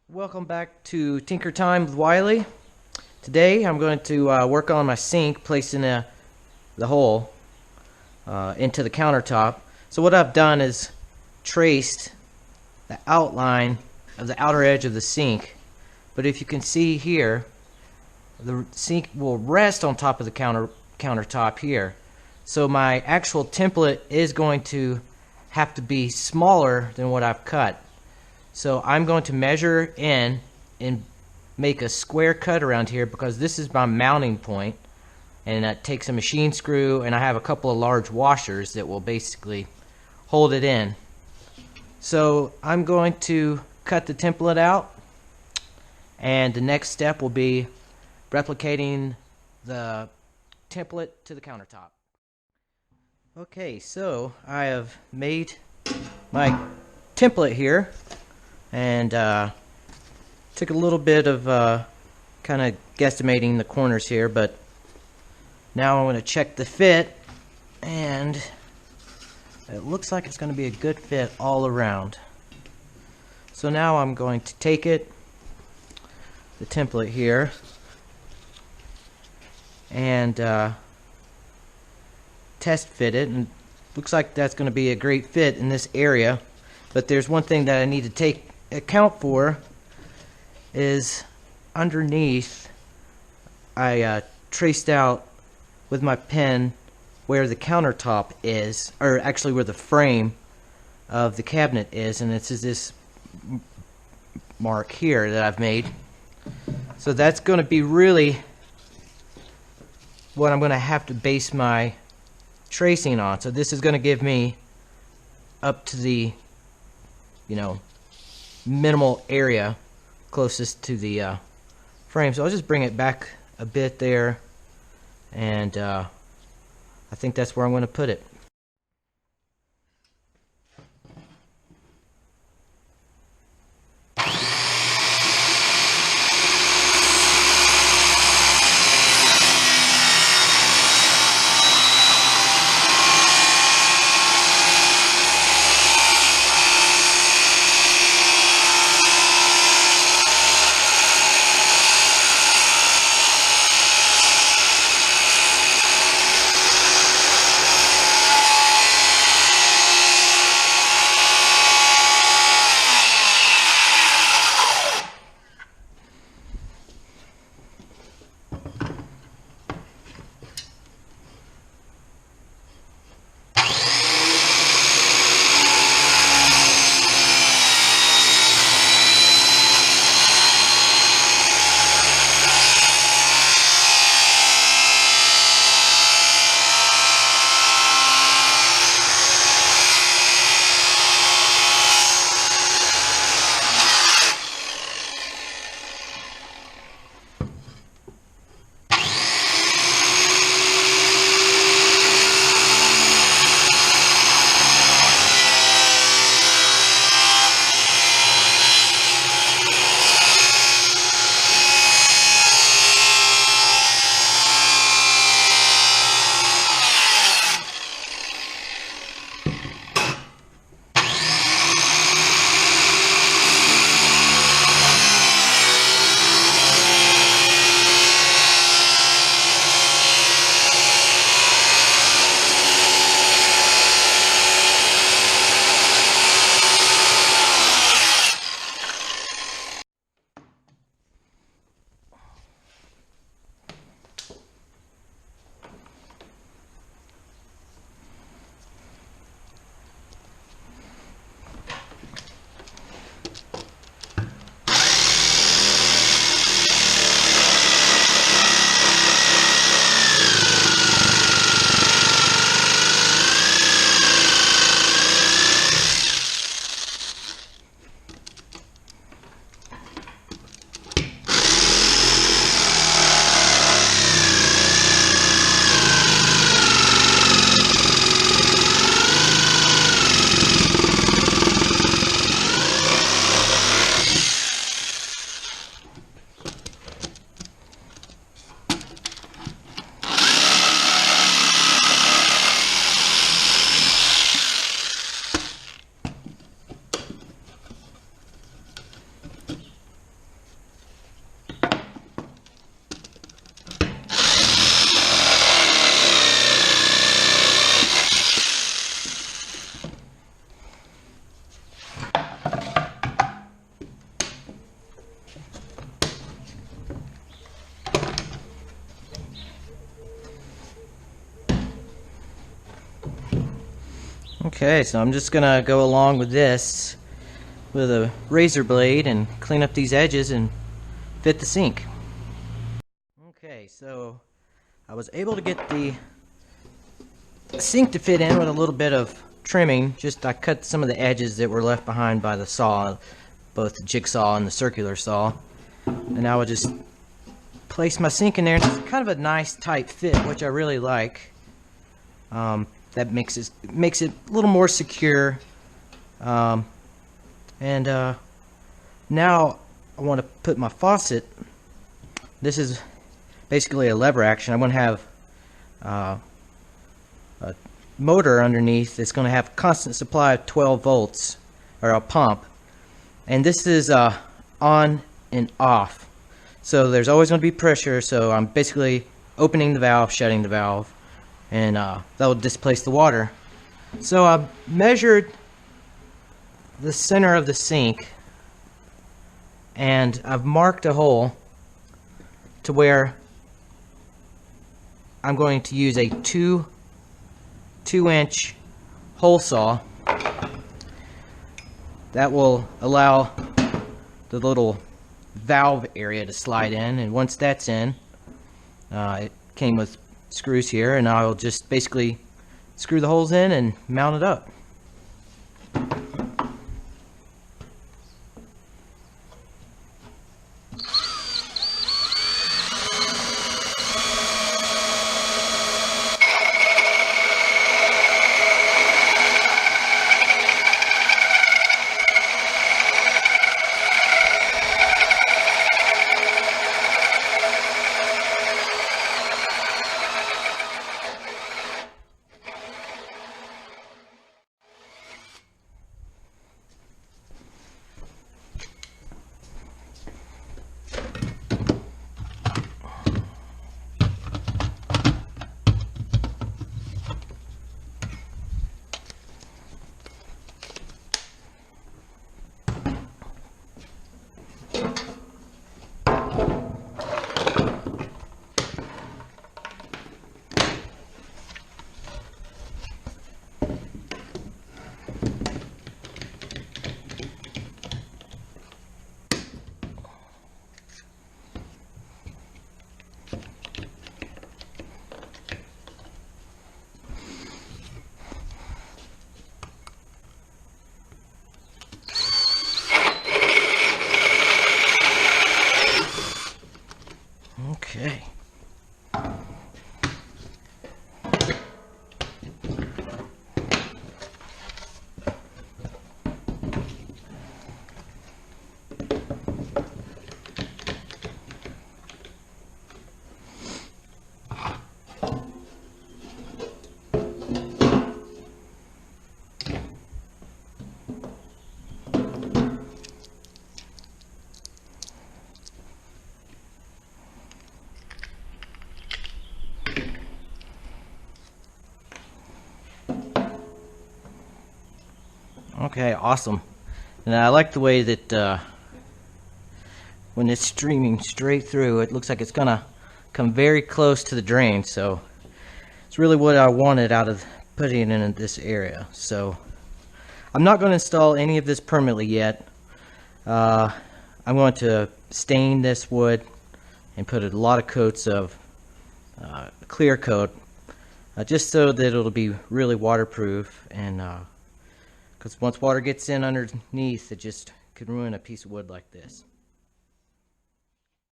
Welcome back to Tinker Time with Wiley. Today I'm going to work on my sink, placing the hole into the countertop. So what I've done is traced the outline of the outer edge of the sink. But if you can see here, the sink will rest on top of the countertop here. So my actual template is going to have to be smaller than what I've cut. So I'm going to measure in and make a square cut around here because this is my mounting point, and that takes a machine screw, and I have a couple of large washers that will basically hold it in. So I'm going to cut the template out, and the next step will be replicating the template to the countertop. Okay, so I have made my template here, and took a little bit of kind of guesstimating the corners here, but now I'm going to check the fit, and it looks like it's going to be a good fit all around. So now I'm going to take the template here, and test fit it, and looks like that's going to be a great fit in this area. But there's one thing that I need to take account for is underneath I traced out with my pen where the countertop is, or actually where the frame of the cabinet is, and it's this mark here that I've made. So that's going to be really what I'm going to have to base my tracing on. So this is going to give me up to the minimal area closest to the frame. So I'll just bring it back a bit there, and I think that's where I'm going to put it. Okay, so I'm just gonna go along with this with a razor blade and clean up these edges and fit the sink. Okay, so I was able to get the sink to fit in with a little bit of trimming. Just I cut some of the edges that were left behind by the saw, both the jigsaw and the circular saw. And now I'll just place my sink in there. It's kind of a nice tight fit, which I really like. That makes it a little more secure. Now I want to put my faucet. This is basically a lever action. I'm going to have a motor underneath that's going to have constant supply of 12 volts, or a pump. And this is on and off. So there's always going to be pressure, so I'm basically opening the valve, shutting the valve, and that will displace the water. So I measured the center of the sink, and I've marked a hole to where I'm going to use a 2-inch hole saw that will allow the little valve area to slide in, and once that's in, it came with screws here, and I'll just basically screw the holes in and mount it up. Okay. Okay, awesome. And I like the way that when it's streaming straight through, it looks like it's gonna come very close to the drain. So it's really what I wanted out of putting it in this area. So I'm not going to install any of this permanently yet. I'm going to stain this wood and put a lot of coats of clear coat, just so that it'll be really waterproof, and because once water gets in underneath, it just could ruin a piece of wood like this.